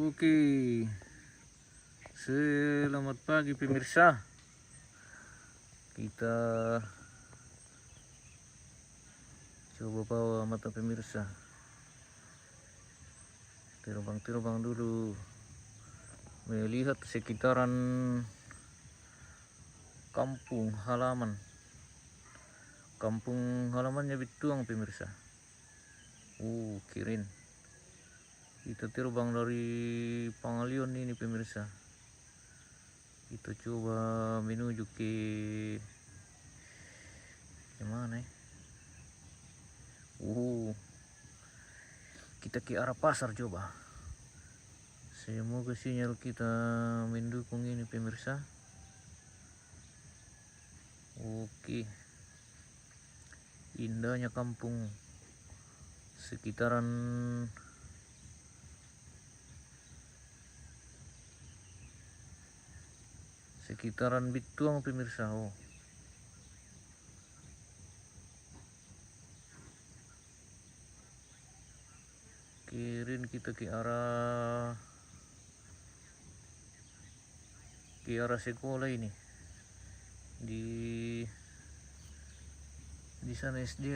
Oke, selamat pagi pemirsa. Kita coba bawa mata pemirsa. Terbang-terbang dulu, melihat sekitaran kampung halaman. Kampung halamannya Bituang pemirsa. Keren. Kita terbang dari Pangalion ini pemirsa. Kita coba menuju ke mana ya? Kita ke arah pasar coba. Semoga sinyal kita mendukung ini pemirsa. Oke. Indahnya kampung sekitaran Bituang pemirsa. Keren, kita ke arah sekolah ini. Di sana SD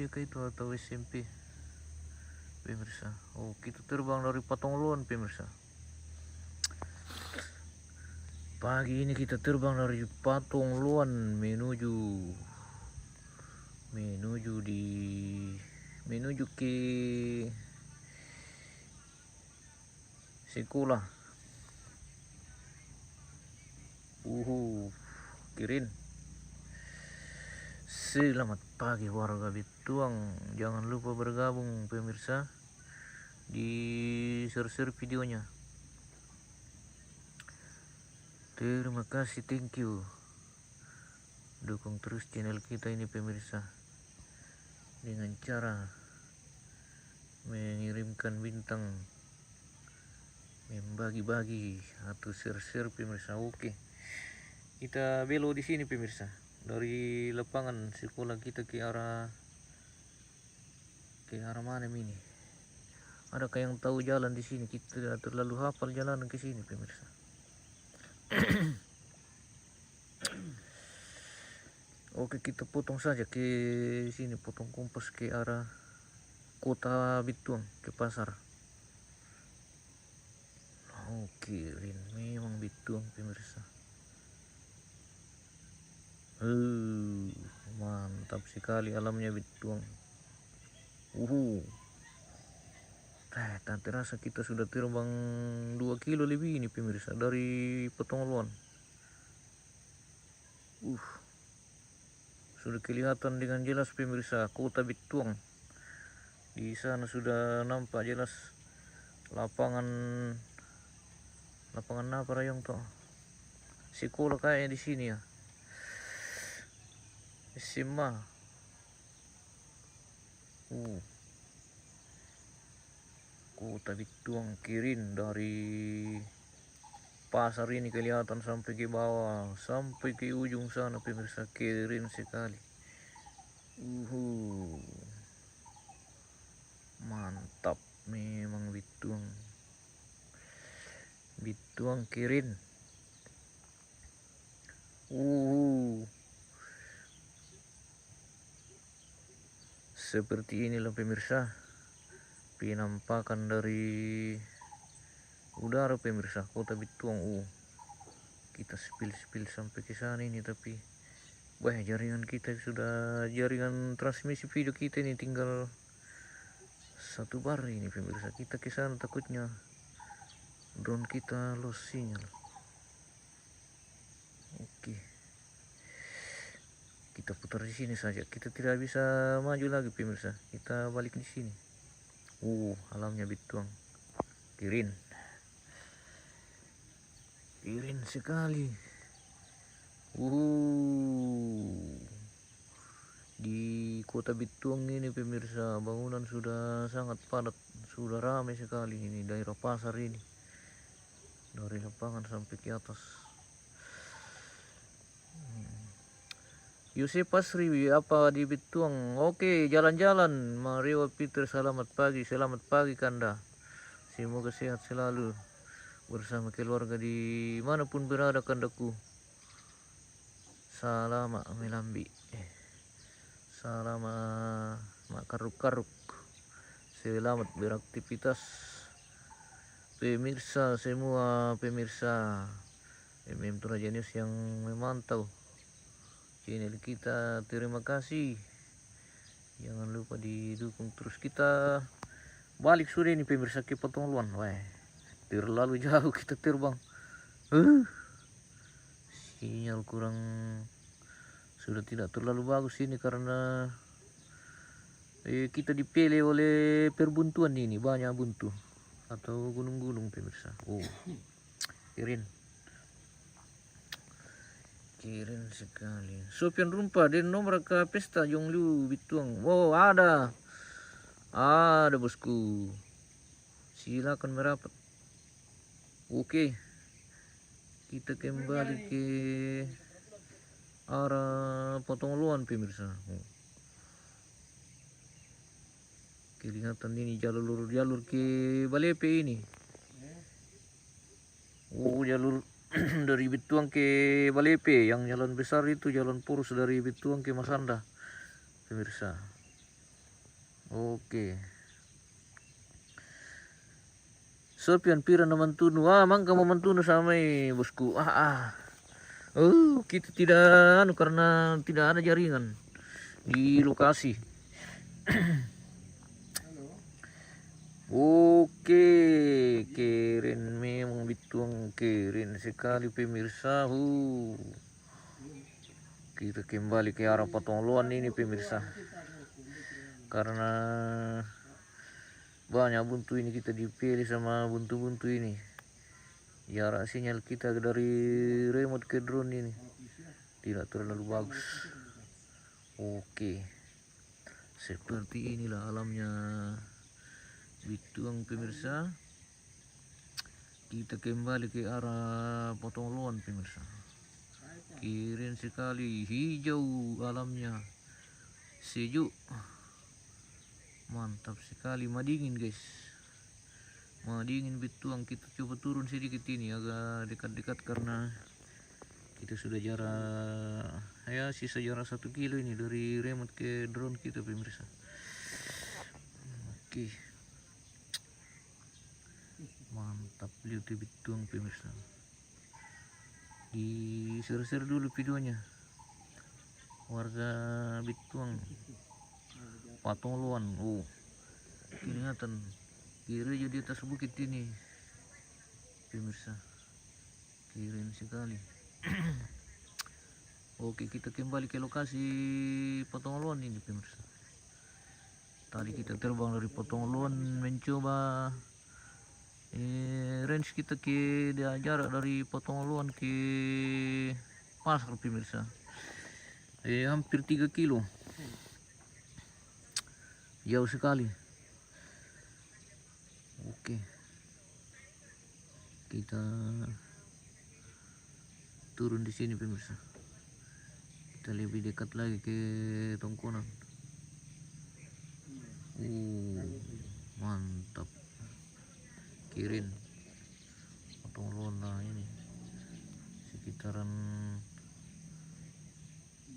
kah itu atau SMP pemirsa. Kita terbang dari Patongloan pemirsa. Pagi ini kita terbang dari Patongloan menuju ke sekolah. Keren. Selamat pagi warga Bituang. Jangan lupa bergabung pemirsa di share videonya. Terima kasih, thank you. Dukung terus channel kita ini pemirsa dengan cara mengirimkan bintang, membagi-bagi atau share pemirsa. Oke. Kita belok di sini pemirsa. Dari lapangan sekolah kita ke arah mana ini? Adakah yang tahu jalan di sini? Kita tidak terlalu hafal jalan ke sini pemirsa. Oke, kita potong saja ke sini, potong kompas ke arah kota Bituang, ke pasar. Oke, memang Bituang pemirsa. Mantap sekali alamnya Bituang. Tak terasa kita sudah terbang 2 kilo lebih ini pemirsa dari Patongloan. Sudah kelihatan dengan jelas pemirsa kota Bituang. Di sana sudah nampak jelas lapangan apa rayong toh? Sekolah kayak di sini ya. SMA. Kota Bituang keren, dari pasar ini kelihatan sampai ke bawah, sampai ke ujung sana pemirsa. Keren sekali. Mantap memang Bituang keren. Seperti inilah pemirsa penampakan dari udara pemirsa kota Bituang. Kita spill sampai ke sana ini, tapi jaringan kita jaringan transmisi video kita ini tinggal 1 bar ini pemirsa. Kita ke sana takutnya drone kita lost sinyal. Oke. Kita putar di sini saja. Kita tidak bisa maju lagi pemirsa. Kita balik di sini. Alamnya Bituang keren. Keren sekali. Di kota Bituang ini pemirsa, bangunan sudah sangat padat, sudah ramai sekali ini daerah pasar ini. Dari lapangan sampai ke atas. Yusuf Pasri apa di Bituang. Oke, jalan-jalan. Mario Peter, selamat pagi Kanda. Semoga sehat selalu. bersama keluarga dimanapun berada kandaku. Salama melambi, salama mak karuk-karuk. Selamat beraktivitas pemirsa semua, pemirsa MM Toraja News yang memantau channel kita. Terima kasih, jangan lupa didukung terus. Kita balik sudah ini pemirsa ke Patongluan. Wah, terlalu jauh kita terbang. Sinyal kurang, sudah tidak terlalu bagus ini karena kita dipilih oleh perbuntuan ini, banyak buntu atau gunung-gunung pemirsa. Keren sekali. Sopian Rumpa dan nomor ke pesta Jonglu Bituang. Wow, ada bosku, silakan merapat. Oke, kita kembali ke arah Patongluan pemirsa. Kelihatan ini jalur ke Balepe ini. Jalur dari Bituang ke Balepe, yang jalan besar itu jalan poros dari Bituang ke Masanda pemirsa. Oke, Sopian pira na mantunu. Mangka mau mantunu sama bosku. Kita tidak karena tidak ada jaringan di lokasi. Oke, keren memang Bituang, keren sekali pemirsa. Kita kembali ke arah Patongluan ini pemirsa, karena banyak buntu ini, kita dipilih sama buntu-buntu ini. Jarak sinyal kita dari remote ke drone ini tidak terlalu bagus. Oke, seperti inilah alamnya Bituang pemirsa. Kita kembali ke arah Patongluan pemirsa. Keren sekali, hijau alamnya, sejuk, mantap sekali. Madingin guys, madingin Bituang. Kita coba turun sedikit ini, agak dekat-dekat karena kita sudah jarak sisa jarak 1 kilo ini dari remote ke drone kita pemirsa. Oke, mantap lihat Bituang pemirsa. Di share dulu videonya, warga Bituang Patongluan. Kelihatan kiri di atas bukit ini pemirsa, keren sekali. Oke, kita kembali ke lokasi Patongluan ini pemirsa. Tadi kita terbang dari Patongluan mencoba range kita ke jarak dari Patongluan ke pasar pemirsa, hampir 3 kilo, jauh sekali. Oke, kita turun di sini pemirsa. Kita lebih dekat lagi ke Tongkonan. Mantap, keren Patongluan. Nah, ini sekitaran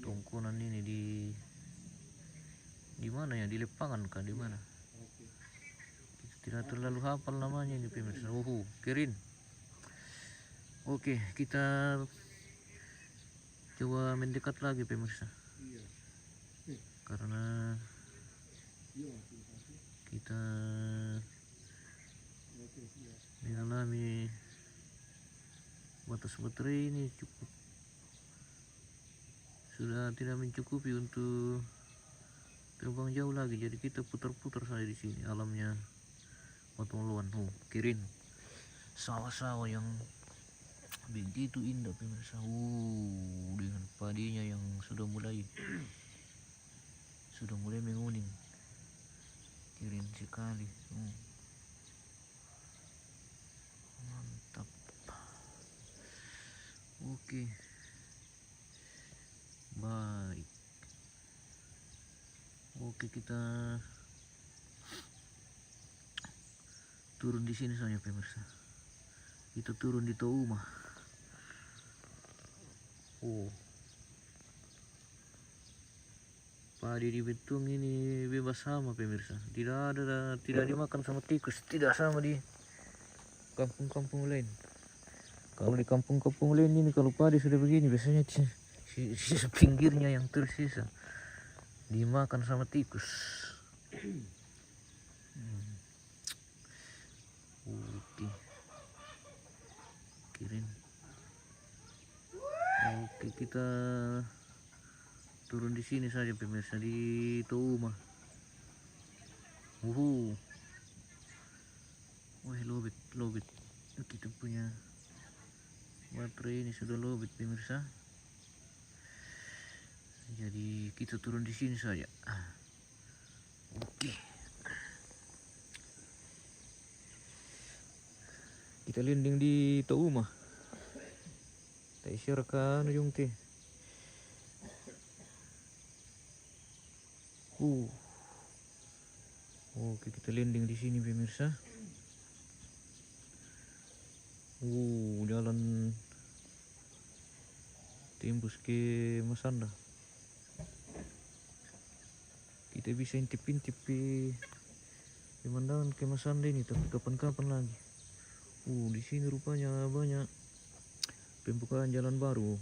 Tongkonan ini di mana ya, di Lepangan kah, di mana? Kita tidak terlalu hafal namanya ini pemirsa. Keren. Oke, kita coba mendekat lagi pemirsa, karena kita mengalami batas baterai ini sudah tidak mencukupi untuk terbang jauh lagi, jadi kita putar-putar saja di sini. Alamnya Patongluan, keren, sawah-sawah yang begitu indah pemirsa. Dengan padinya yang sudah mulai menguning, keren sekali. Mantap. Oke, baik. Oke, kita turun di sini saja pemirsa. Kita turun di rumah. Padi di betung ini bebas sama pemirsa. Tidak dimakan sama tikus, tidak sama di kampung-kampung lain. Kalau di kampung-kampung lain ini kalau padi sudah begini biasanya sisa pinggirnya yang tersisa dimakan sama tikus. Oke. Kirim. Oke, kita turun di sini saja pemirsa, di rumah. Wah, lobet. Kita punya baterai ini sudah lobet pemirsa. Jadi kita turun di sini saja. Oke. Kita landing di rumah. Tak isyaratkan ujung teh. Oke, kita landing di sini pemirsa. Jalan tembus ke Masanda. Kita bisa intip-intip pemandangan ke Masanda ini, tapi kapan-kapan lagi. Di sini rupanya banyak pembukaan jalan baru.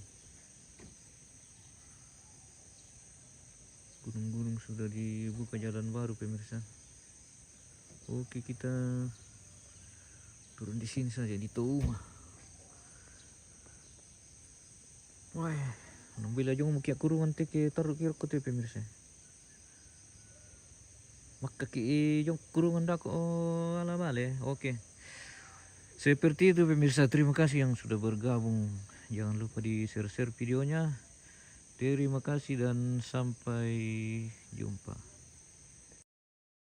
Gunung-gunung sudah dibuka jalan baru pemirsa. Oke, kita turun di sini saja di rumah. Wah, nambil aja mau kia kurungan teke taruh kira kote pemirsa. Maka ki jong kurungan dak ala bale. Oke. Seperti itu pemirsa, terima kasih yang sudah bergabung. Jangan lupa di share videonya. Terima kasih dan sampai jumpa.